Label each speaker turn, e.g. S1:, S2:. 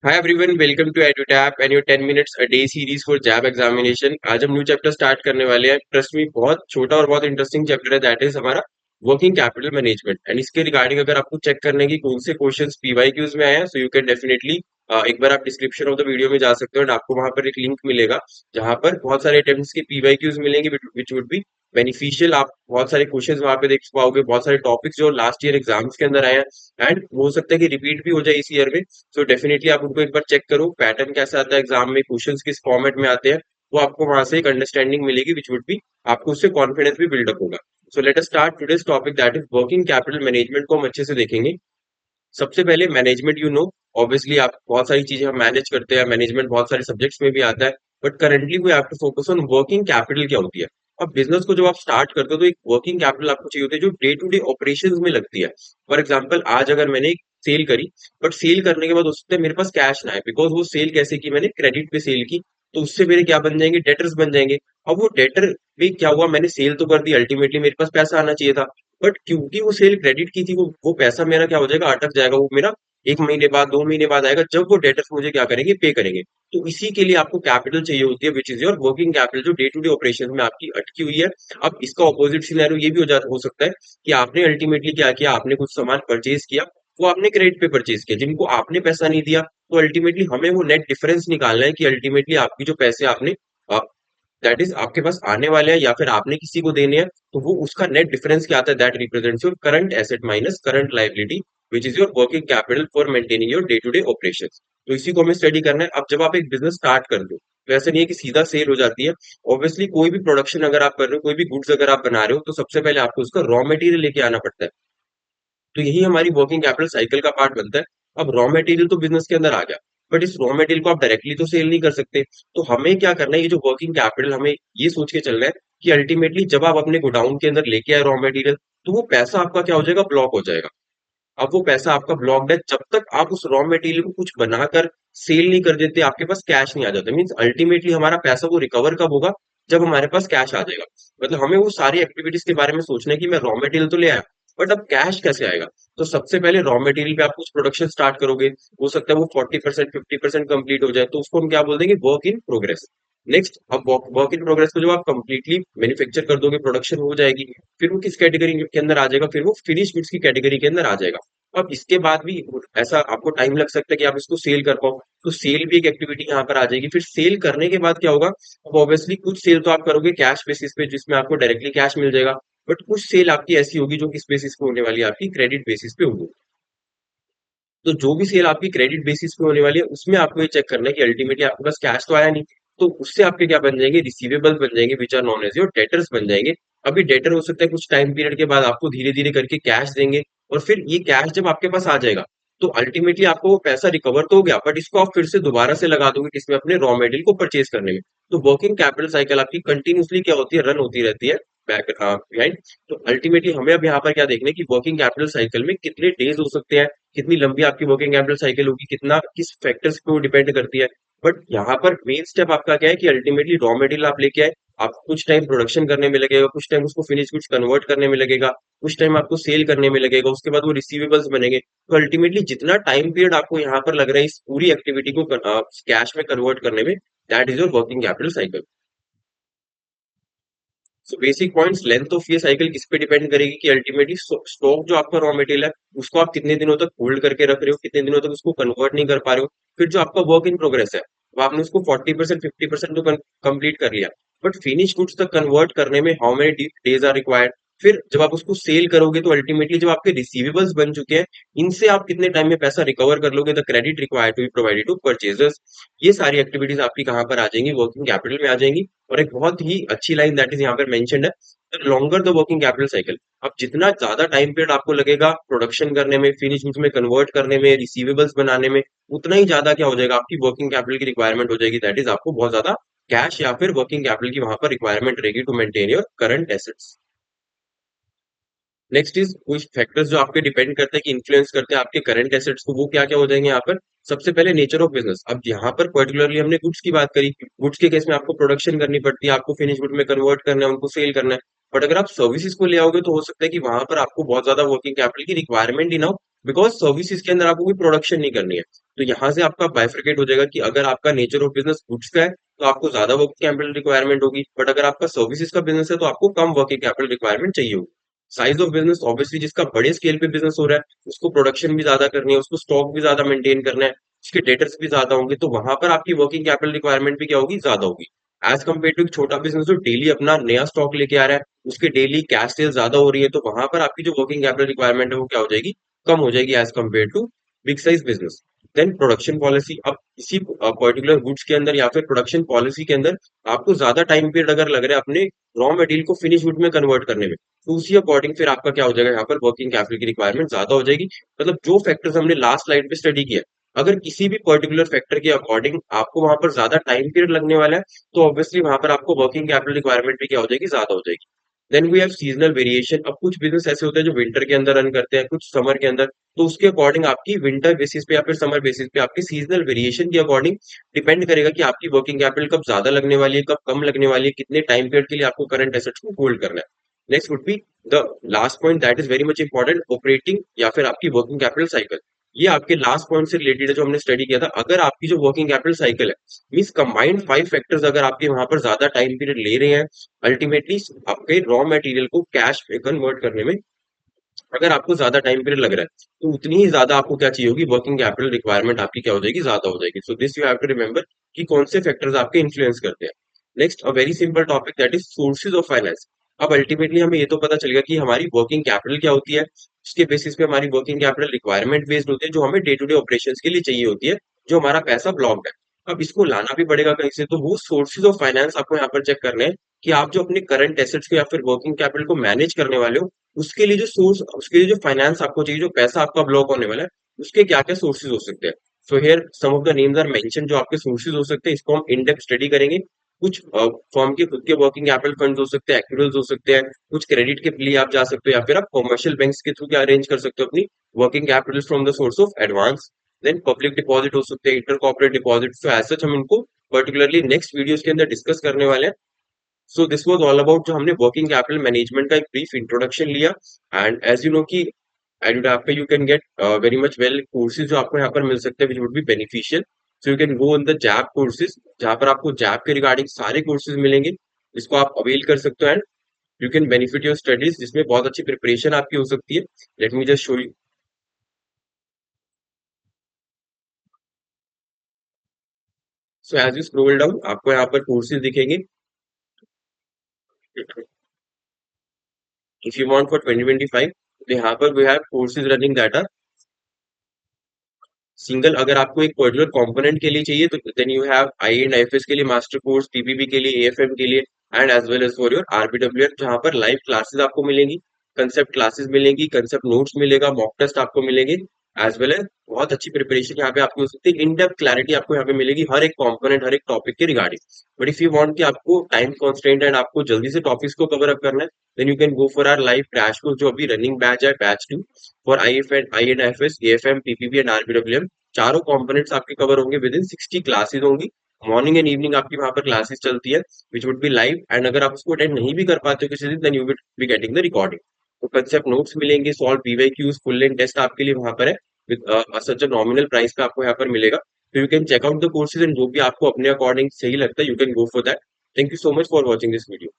S1: Hi everyone, welcome to EduTap and your 10 minutes a day series for JAB examination। आज हम new chapter start करने वाले हैं। Trust me, बहुत छोटा और बहुत इंटरेस्टिंग चैप्टर है। दैट इज हमारा वर्किंग कैपिटल मैनेजमेंट। एंड इसके रिगार्डिंग अगर आपको चेक करने की कौन से क्वेश्चंस पीवाईक्यूज में आए हैं, सो यू कैन डेफिनेटली एक बार आप डिस्क्रिप्शन ऑफ द वीडियो में जा सकते हो एंड आपको वहां पर एक लिंक मिलेगा जहां पर बहुत सारे अटेम्प्ट्स के पीवाईक्यूज मिलेंगे विच वुड बी बेनिफिशियल। आप बहुत सारे क्वेश्चंस वहां पे देख पाओगे, बहुत सारे टॉपिक्स जो लास्ट ईयर एग्जाम्स के अंदर आए हैं एंड हो सकता है कि रिपीट भी हो जाए इस ईयर में। सो डेफिनेटली आप उनको एक बार चेक करो, पैटर्न कैसा आता है एग्जाम में, क्वेश्चंस किस फॉर्मेट में आते हैं, वो आपको वहां से एक अंडरस्टैंडिंग मिलेगी विच वुड बी आपको उससे कॉन्फिडेंस भी बिल्डअप होगा। So let us start today's topic that is working capital management को हम अच्छे से देखेंगे। सबसे पहले मैनेजमेंट, ऑब्वियसली आप बहुत सारी चीजें हम मैनेज करते हैं, मैनेजमेंट बहुत सारे सब्जेक्ट्स में भी आता है, but currently we have to focus on working capital क्या होती है। अब बिजनेस को जब आप स्टार्ट करते हो तो एक वर्किंग कैपिटल आपको चाहिए होती है जो डे टू डे ऑपरेशंस में लगती है। फॉर एग्जांपल आज अगर मैंने एक सेल करी, बट सेल करने के बाद हो सकता है मेरे पास कैश ना है, बिकॉज वो सेल कैसे की, मैंने क्रेडिट पे सेल की, तो उससे मेरे क्या बन जाएंगे, डेटर्स बन जाएंगे। अब वो डेटर भी क्या हुआ, मैंने सेल तो कर दी, अल्टीमेटली मेरे पास पैसा आना चाहिए था, बट क्योंकि वो सेल क्रेडिट की थी, वो पैसा मेरा क्या हो जाएगा, अटक जाएगा। वो मेरा 1 महीने बाद 2 महीने बाद आएगा, जब वो डेटर्स मुझे क्या करेंगे, पे करेंगे। तो इसी के लिए आपको कैपिटल चाहिए होती है विच इज योर वर्किंग कैपिटल, जो डे टू डे ऑपरेशन में आपकी अटकी हुई है। अब इसका ऑपोजिट सिनेरियो ये भी हो सकता है कि आपने अल्टीमेटली क्या किया, आपने कुछ सामान परचेज किया, वो आपने क्रेडिट पे परचेज किया, जिनको आपने पैसा नहीं दिया, तो अल्टीमेटली हमें वो नेट डिफरेंस निकालना है कि अल्टीमेटली आपकी जो पैसे आपने दैट इज आपके पास आने वाले हैं या फिर आपने किसी को देने हैं, तो वो उसका नेट डिफरेंस क्या आता है, that represents your current asset minus current liability which is your working capital for maintaining your day to day operation. तो इसी को हमें स्टडी करना है। अब जब आप एक बिजनेस स्टार्ट कर दो तो ऐसा नहीं है कि सीधा सेल हो जाती है। ऑब्वियसली कोई भी प्रोडक्शन अगर आप कर रहे हो, कोई भी गुड्स अगर आप बना रहे हो, तो सबसे पहले आपको उसका रॉ मटेरियल लेके आना पड़ता है। तो यही हमारी वर्किंग कैपिटल साइकिल का पार्ट बनता है। अब रॉ मटेरियल तो बिजनेस के अंदर आ गया, बट इस रॉ मटेरियल को आप डायरेक्टली तो सेल नहीं कर सकते। तो हमें क्या करना है, ये जो वर्किंग कैपिटल, हमें ये सोच के चलना है कि अल्टीमेटली जब आप अपने गोडाउन के अंदर लेके आए रॉ मटेरियल, तो वो पैसा आपका क्या हो जाएगा, ब्लॉक हो जाएगा। अब वो पैसा आपका ब्लॉक्ड है, जब तक आप उस रॉ मटेरियल को कुछ बनाकर सेल नहीं कर देते, आपके पास कैश नहीं आ जाता। मीन्स अल्टीमेटली हमारा पैसा वो रिकवर कब होगा, जब हमारे पास कैश आ जाएगा। मतलब हमें वो सारी एक्टिविटीज के बारे में सोचना है कि मैं रॉ मटेरियल तो ले आया, बट अब कैश कैसे आएगा। तो सबसे पहले रॉ मटेरियल पे आप कुछ प्रोडक्शन स्टार्ट करोगे, हो सकता है वो 40% 50% कंप्लीट हो जाए, तो उसको हम क्या बोल देंगे, वर्क इन प्रोग्रेस। नेक्स्ट, अब वर्क इन प्रोग्रेस को जब आप कंप्लीटली मैन्युफैक्चर कर दोगे, प्रोडक्शन हो जाएगी, फिर वो किस कैटेगरी के अंदर आ जाएगा, फिर वो फिनिश गुड्स की कैटेगरी के अंदर आ जाएगा। अब इसके बाद भी ऐसा आपको टाइम लग सकता है कि आप इसको सेल कर पाओ, तो सेल भी एक एक्टिविटी यहाँ पर आ जाएगी। फिर सेल करने के बाद क्या होगा, अब ऑब्वियसली कुछ सेल तो आप करोगे कैश बेसिस पे, जिसमें आपको डायरेक्टली कैश मिल जाएगा, बट कुछ सेल आपकी ऐसी होगी जो किस बेसिस पे होने वाली है, आपकी क्रेडिट बेसिस पे होगी। तो जो भी सेल आपकी क्रेडिट बेसिस पे होने वाली है, उसमें आपको ये चेक करना है कि अल्टीमेटली आपके पास कैश तो आया नहीं, तो उससे आपके क्या बन जाएंगे, रिसीवेबल्स बन जाएंगे which are known as your debtors बन जाएंगे। अभी डेटर हो सकता है कुछ टाइम पीरियड के बाद आपको धीरे धीरे करके कैश देंगे, और फिर ये कैश जब आपके पास आ जाएगा, तो अल्टीमेटली आपको वो पैसा रिकवर तो हो गया, बट इसको आप फिर से दोबारा से लगा दोगे किसमें, अपने रॉ मटेरियल को परचेज करने में। तो वर्किंग कैपिटल साइकिल आपकी कंटिन्यूसली क्या होती है, रन होती रहती है बैक बिहाइंड। तो अल्टीमेटली हमें अब यहाँ पर क्या देखना है कि वर्किंग कैपिटल साइकिल में कितने डेज हो सकते हैं, कितनी लंबी आपकी वर्किंग कैपिटल साइकिल होगी, कितना किस फैक्टर्स पे वो डिपेंड करती है। बट यहाँ पर मेन स्टेप आपका क्या है कि अल्टीमेटली रॉ मटेरियल आप लेके आए, आपको कुछ टाइम प्रोडक्शन करने में लगेगा, कुछ टाइम उसको फिनिश गुड्स कन्वर्ट करने में लगेगा, कुछ टाइम आपको सेल करने में लगेगा, उसके बाद वो रिसीवेबल्स बनेंगे। तो अल्टीमेटली जितना टाइम पीरियड आपको यहाँ पर लग रहा है इस पूरी एक्टिविटी को कैश में कन्वर्ट करने में, that is your working capital cycle. So basic points, length of ये साइकिल किस पे डिपेंड करेगी कि अल्टीमेटली स्टॉक जो आपका रॉ मटेरियल है, उसको आप कितने दिनों तक होल्ड करके रख रहे हो, कितने दिनों तक उसको कन्वर्ट नहीं कर पा रहे हो। फिर जो आपका वर्क इन प्रोग्रेस है, वो आपने उसको 40% 50% तो कंप्लीट कर लिया, बट फिनिश गुड्स तक कन्वर्ट करने में how many days are required. फिर जब आप उसको सेल करोगे, तो अल्टीमेटली जब आपके रिसीवेबल्स बन चुके हैं, इनसे आप कितने टाइम में पैसा रिकवर कर लोगे, the credit required to be provided to purchasers. ये सारी एक्टिविटीज आपकी कहाँ पर आ जाएंगी, वर्किंग कैपिटल में आ जाएंगी। और एक बहुत ही अच्छी लाइन दैट इज यहाँ पर मेंशन्ड है, longer the working capital cycle. अब जितना ज्यादा टाइम पीरियड आपको लगेगा प्रोडक्शन करने में, फिनिश गुड्स में कन्वर्ट करने में, रिसीवेबल्स बनाने में, उतना ही ज्यादा क्या हो जाएगा, आपकी वर्किंग कैपिटल की रिक्वायरमेंट हो जाएगी। दैट इज आपको बहुत ज्यादा कैश या फिर वर्किंग कैपिटल की वहां पर रिक्वायरमेंट रहेगी to maintain your current assets. Next is कुछ फैक्टर्स जो आपके डिपेंड करते हैं कि इन्फ्लुएंस करते हैं आपके करंट एसेट्स को, वो क्या क्या हो जाएंगे यहाँ पर। सबसे पहले नेचर ऑफ बिजनेस। अब यहाँ पर पर्टिकुलरली हमने गुड्स की बात करी, गुड्स के केस में आपको प्रोडक्शन करनी पड़ती है, आपको फिनिश गुड में कन्वर्ट करना है, उनको सेल करना है। बट अगर आप सर्विसेज को ले आओगे तो हो सकता है कि वहां पर आपको बहुत ज्यादा वर्किंग कैपिटल की रिक्वायरमेंट ही ना हो, बिकॉज सर्विसेज के अंदर आपको कोई प्रोडक्शन नहीं करनी है। तो यहाँ से आपका बाइफरकेट हो जाएगा कि अगर आपका नेचर ऑफ बिजनेस गुड्स का है तो आपको ज्यादा वर्किंग कैपिटल रिक्वायरमेंट होगी, बट अगर आपका सर्विसेज का बिजनेस है तो आपको कम वर्किंग कैपिटल रिक्वायरमेंट चाहिए होगी। साइज ऑफ बिजनेस ऑब्वियसली जिसका बड़े स्केल पे बिजनेस हो रहा है उसको प्रोडक्शन भी ज्यादा करनी है, उसको स्टॉक भी ज्यादा मेंटेन करना है, उसके डेटर्स भी ज्यादा होंगे, तो वहां पर आपकी वर्किंग कैपिटल रिक्वायरमेंट भी क्या होगी, ज्यादा होगी। एज कम्पेयर टू एक छोटा बिजनेस जो डेली अपना नया स्टॉक लेके आ रहा है, उसके डेली कैश सेल ज्यादा हो रही है, तो वहां पर आपकी जो वर्किंग कैपिटल रिक्वायरमेंट है वो क्या हो जाएगी, कम हो जाएगी as compare to big size business. Then production policy, अब इसी पर्टिकुलर गुड्स के अंदर या फिर प्रोडक्शन पॉलिसी के अंदर आपको ज्यादा टाइम पीरियड अगर लग रहा है अपने रॉ मटेरियल को फिनिश गुड में कन्वर्ट करने में, तो उसी अकॉर्डिंग फिर आपका क्या हो जाएगा, यहाँ पर वर्किंग कैपिटल की रिक्वायरमेंट ज्यादा हो जाएगी। मतलब जो फैक्टर्स हमने लास्ट स्लाइड पे स्टडी किया, अगर किसी भी पर्टिकुलर फैक्टर के अकॉर्डिंग आपको वहां पर ज्यादा टाइम पीरियड लगने वाला है, तो ऑब्वियसली वहां पर आपको वर्किंग कैपिटल रिक्वायरमेंट भी क्या हो जाएगी, ज्यादा हो जाएगी। Then we have seasonal variation, अब कुछ बिजनेस ऐसे होते हैं जो विंटर के अंदर रन करते हैं, कुछ समर के अंदर, तो उसके अकॉर्डिंग आपकी विंटर बेसिस पे या फिर समर बेसिस पे आपकी सीजनल वेरिएशन के अकॉर्डिंग डिपेंड करेगा कि आपकी वर्किंग कैपिटल कब ज्यादा लगने वाली है, कब कम लगने वाली है, कितने टाइम पीरियड के लिए आपको करंट एसेट्स को होल्ड करना है। Next would be the last point that is very much important, operating या फिर आपकी वर्किंग कैपिटल साइकिल। ये आपके लास्ट पॉइंट से रिलेटेड है जो हमने स्टडी किया था। अगर आपकी जो वर्किंग कैपिटल साइकिल है, मीन्स कंबाइंड 5 फैक्टर्स अगर आपके वहां पर ज्यादा टाइम पीरियड ले रहे हैं, अल्टीमेटली आपके रॉ मटेरियल को कैश में कन्वर्ट करने में अगर आपको ज्यादा टाइम पीरियड लग रहा है, तो उतनी ही ज्यादा आपको क्या चाहिए होगी, वर्किंग कैपिटल रिक्वायरमेंट आपकी क्या हो जाएगी, ज्यादा हो जाएगी। So this you have to remember कि कौन से फैक्टर्स आपके इन्फ्लुएंस करते हैं। Next a very simple topic that is sources of finance. अब अल्टीमेटली हमें ये तो पता चल गया कि हमारी वर्किंग कैपिटल क्या होती है, उसके बेसिस पे हमारी वर्किंग कैपिटल रिक्वायरमेंट बेस्ड होती है जो हमें डे टू डे ऑपरेशन के लिए चाहिए होती है, जो हमारा पैसा ब्लॉक्ड है। अब इसको लाना भी पड़ेगा कहीं से, तो वो सोर्सेज ऑफ फाइनेंस आपको यहाँ पर चेक करना है कि आप जो अपने करंट एसेट्स को या फिर वर्किंग कैपिटल को मैनेज करने वाले हो, उसके लिए जो सोर्स, उसके लिए जो फाइनेंस आपको चाहिए, जो पैसा आपका ब्लॉक होने वाला है, उसके क्या क्या सोर्सेज हो सकते हैं। So here some of the names are mention जो आपके सोर्सेज हो सकते हैं, इसको हम इन डेप्थ स्टडी करेंगे। कुछ फर्म के खुद के वर्किंग कैपिटल फंड हो सकते हैं, एक्यूरल्स हो सकते हैं, कुछ क्रेडिट के लिए आप जा सकते हो, या फिर आप कमर्शियल बैंक्स के थ्रू क्या अरेंज कर सकते हो अपनी working capital from the source of advance. Then public deposit हो सकते हैं, inter corporate deposit. So as such हम इनको पर्टिकुलरली नेक्स्ट वीडियोस के अंदर डिस्कस करने वाले हैं। So this was all about जो हमने वर्किंग कैपिटल मैनेजमेंट का एक ब्रीफ इंट्रोडक्शन लिया। एंड एज यू नो कि एंड आपका you can get very much well courses जो आपको यहाँ पर मिल सकते हैं विच would be beneficial. So you can go on the JAP courses, जहाँ पर आपको जैप के रिगार्डिंग सारे कोर्सेज मिलेंगे, जिसको आप अवेल कर सकते हो, and you can benefit your studies, जिसमें बहुत अच्छी प्रिपरेशन आपकी हो सकती है। Let me just show you. So as you scroll down आपको यहाँ पर कोर्सेज दिखेंगे। इफ यू वांट फॉर 2025, तो यहाँ पर we have courses running that are single. अगर आपको एक पर्टिकुलर कंपोनेंट के लिए चाहिए तो then you have I and FS के लिए मास्टर कोर्स, पीपीबी के लिए, एएफएम के लिए, and as well as for your RBWF, जहां पर लाइव क्लासेस आपको मिलेंगी, कंसेप्ट क्लासेस मिलेंगी, कंसेप्ट नोट्स मिलेगा, मॉक टेस्ट आपको मिलेंगे, एज वेल एज बहुत अच्छी प्रिपरेशन यहाँ पे आपकी हो सकती है। इन डेप्थ क्लैरिटी आपको यहाँ पे मिलेगी हर एक कंपोनेंट, हर एक टॉपिक के regarding. But if you want कि आपको टाइम कॉन्स्टेंट एंड आपको जल्दी से टॉपिक्स को कवर अप करना है, then you can go for our live crash course जो अभी रनिंग बैच है, batch 2 for I and FS, AFM, PPB and RBWM. चारों कंपोनेंट्स आपके कवर होंगे, विद इन 60 क्लासेस होंगी। मॉर्निंग एंड इवनिंग आपकी वहां पर क्लासेस चलती है, which would be live, and अगर आप उसको अटेंड नहीं भी कर पाते हो किसी दिन, then you will be getting the recording. तो कंसेप्ट नोट्स मिलेंगे, solve PYQs, full length test आपके लिए वहां पर है, with such a nominal price पे आपको यहाँ पर मिलेगा। तो you can check out the courses, and जो भी आपको अपने अकॉर्डिंग सही लगता है, you can go for that. Thank you so much for watching this video.